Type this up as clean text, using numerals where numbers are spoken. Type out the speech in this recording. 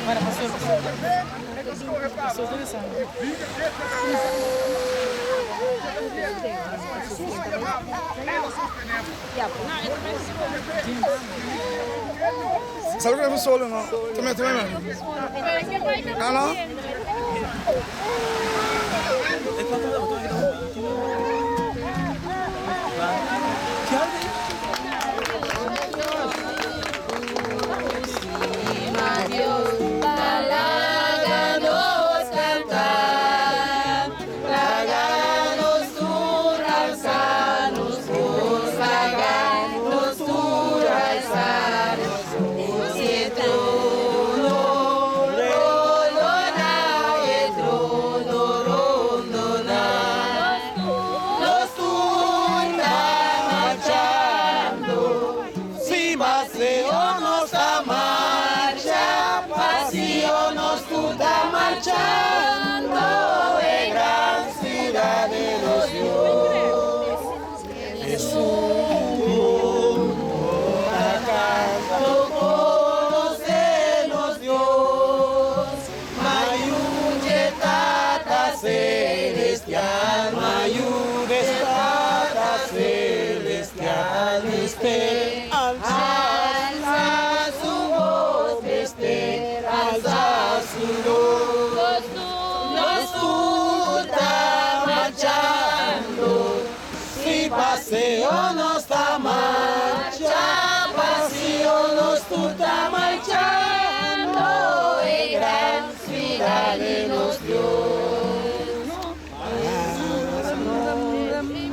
Guarda, pastor. Pastor, dove sono? Sabe que é solo, não? Também, mano. Não, não? Marchando en gran ciudad de los Dios, Jesús, cantando conocemos Dios, Mayujetata celestial, Mayujetata celestial, alza su voz, alza su voz. Paseo nos da marcha, paseo nos da marcha.